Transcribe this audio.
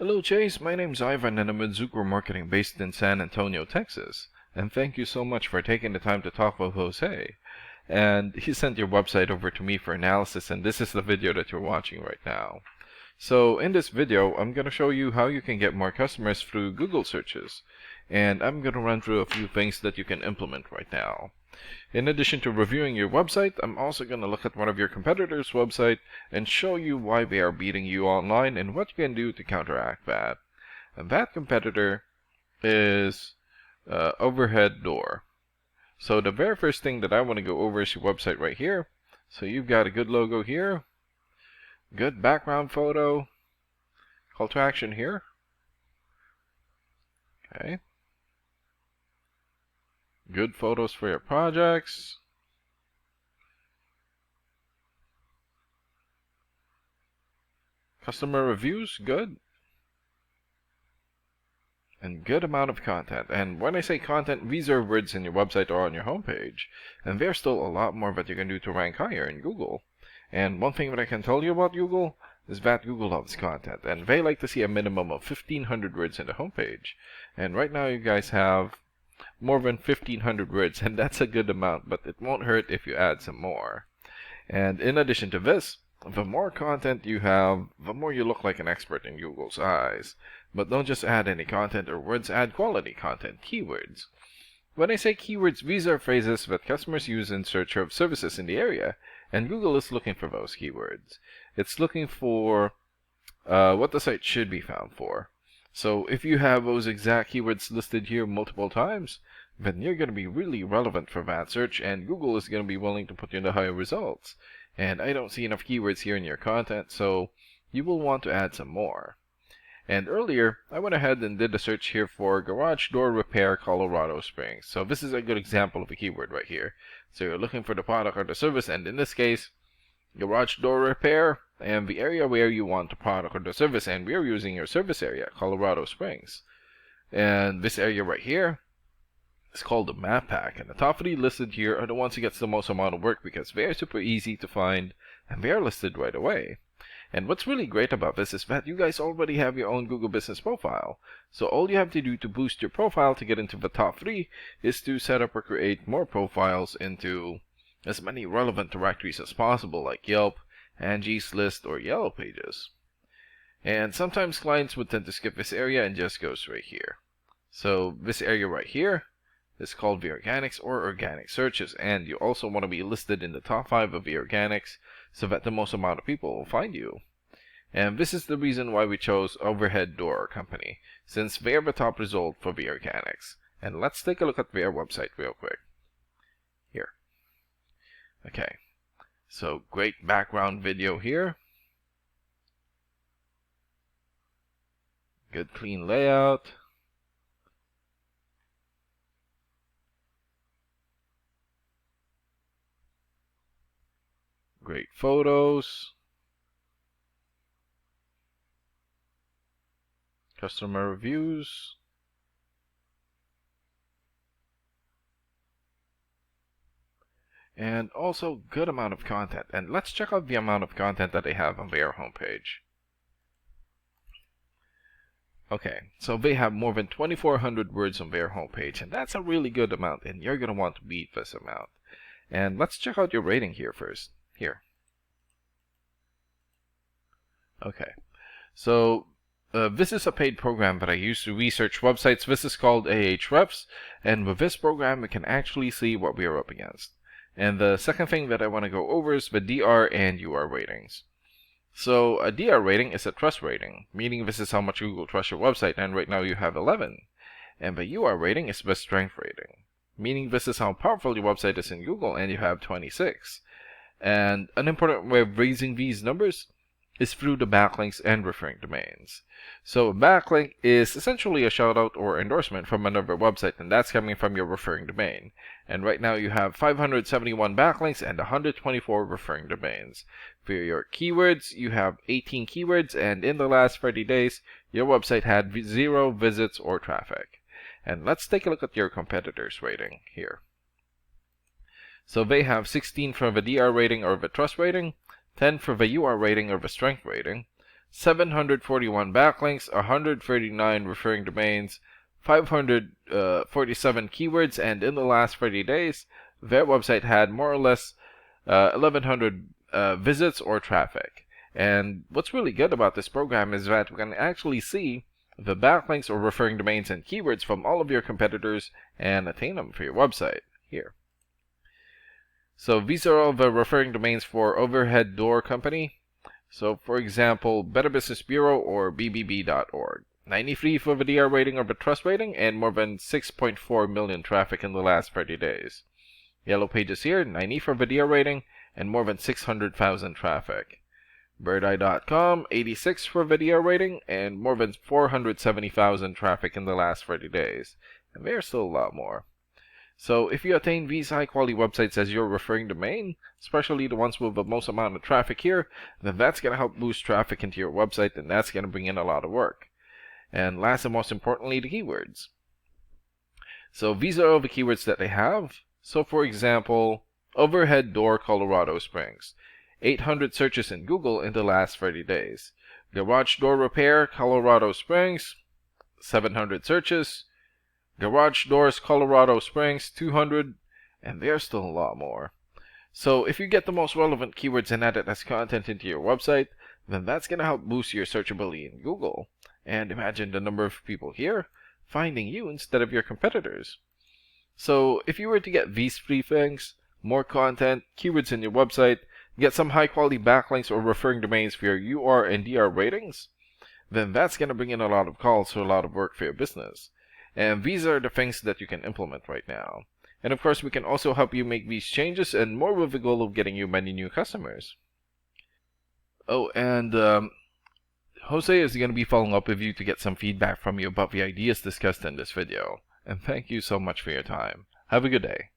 Hello Chase, my name's Ivan and I'm with Zucro Marketing based in San Antonio, Texas. And thank you so much for taking the time to talk with Jose. And he sent your website over to me for analysis, and this is the video that you're watching right now. So in this video, I'm going to show you how you can get more customers through Google searches. And I'm going to run through a few things that you can implement right now. In addition to reviewing your website, I'm also going to look at one of your competitors' website and show you why they are beating you online and what you can do to counteract that. And that competitor is Overhead Door. So the very first thing that I want to go over is your website right here. So you've got a good logo here, good background photo, call to action here. Okay. Good photos for your projects. Customer reviews, good. And good amount of content. And when I say content, these are words in your website or on your homepage. And there's still a lot more that you can do to rank higher in Google. And one thing that I can tell you about Google is that Google loves content. And they like to see a minimum of 1,500 words in the homepage. And right now you guys have more than 1,500 words, and that's a good amount, but it won't hurt if you add some more. And in addition to this, the more content you have, the more you look like an expert in Google's eyes. But don't just add any content or words, add quality content, keywords. When I say keywords, these are phrases that customers use in search of services in the area, and Google is looking for those keywords. It's looking for what the site should be found for. So if you have those exact keywords listed here multiple times, then you're going to be really relevant for that search, and Google is going to be willing to put you in the higher results. And I don't see enough keywords here in your content, so you will want to add some more. And earlier, I went ahead and did a search here for garage door repair, Colorado Springs. So this is a good example of a keyword right here. So you're looking for the product or the service, and in this case, garage door repair, and the area where you want the product or the service, and we're using your service area, Colorado Springs. And this area right here is called the map pack, and the top 3 listed here are the ones who gets the most amount of work because they are super easy to find and they are listed right away. And what's really great about this is that you guys already have your own Google Business profile. So all you have to do to boost your profile to get into the top 3 is to set up or create more profiles into as many relevant directories as possible, like Yelp, Angie's List, or Yellow Pages. And sometimes clients would tend to skip this area and just go straight here. So this area right here is called the organics or organic searches, and you also want to be listed in the top 5 of the organics so that the most amount of people will find you. And this is the reason why we chose Overhead Door Company, since they're the top result for the organics. And let's take a look at their website real quick. Here. Okay, so great background video here. Good clean layout. Great photos. Customer reviews. And also good amount of content. And let's check out the amount of content that they have on their homepage. Okay, so they have more than 2,400 words on their homepage, and that's a really good amount, and you're going to want to beat this amount. And let's check out your rating here first. Here. Okay, so this is a paid program that I use to research websites. This is called Ahrefs, and with this program we can actually see what we are up against. And the second thing that I want to go over is the DR and UR ratings. So a DR rating is a trust rating, meaning this is how much Google trusts your website, and right now you have 11. And the UR rating is the strength rating, meaning this is how powerful your website is in Google, and you have 26. And an important way of raising these numbers is through the backlinks and referring domains. So a backlink is essentially a shoutout or endorsement from another website, and that's coming from your referring domain. And right now you have 571 backlinks and 124 referring domains. For your keywords, you have 18 keywords, and in the last 30 days, your website had 0 visits or traffic. And let's take a look at your competitors' rating here. So they have 16 for the DR rating or the trust rating, 10 for the UR rating or the strength rating, 741 backlinks, 139 referring domains, 547 keywords, and in the last 30 days, their website had more or less 1,100 visits or traffic. And what's really good about this program is that we can actually see the backlinks or referring domains and keywords from all of your competitors and attain them for your website here. So these are all the referring domains for Overhead Door Company. So for example, Better Business Bureau or bbb.org. 93 for the DR rating or the trust rating, and more than 6.4 million traffic in the last 30 days. Yellow Pages here, 90 for the DR rating, and more than 600,000 traffic. Birdeye.com, 86 for the DR rating, and more than 470,000 traffic in the last 30 days. And there's still a lot more. So if you attain these high-quality websites as your referring domain, especially the ones with the most amount of traffic here, then that's going to help boost traffic into your website, and that's going to bring in a lot of work. And last and most importantly, the keywords. So these are all the keywords that they have. So for example, Overhead Door Colorado Springs. 800 searches in Google in the last 30 days. Garage Door Repair Colorado Springs. 700 searches. Garage Doors Colorado Springs, 200, and there's still a lot more. So if you get the most relevant keywords and add it as content into your website, then that's going to help boost your searchability in Google. And imagine the number of people here finding you instead of your competitors. So if you were to get these three things, more content, keywords in your website, get some high quality backlinks or referring domains for your UR and DR ratings, then that's going to bring in a lot of calls for a lot of work for your business. And these are the things that you can implement right now. And of course, we can also help you make these changes and more with the goal of getting you many new customers. Oh, and Jose is going to be following up with you to get some feedback from you about the ideas discussed in this video. And thank you so much for your time. Have a good day.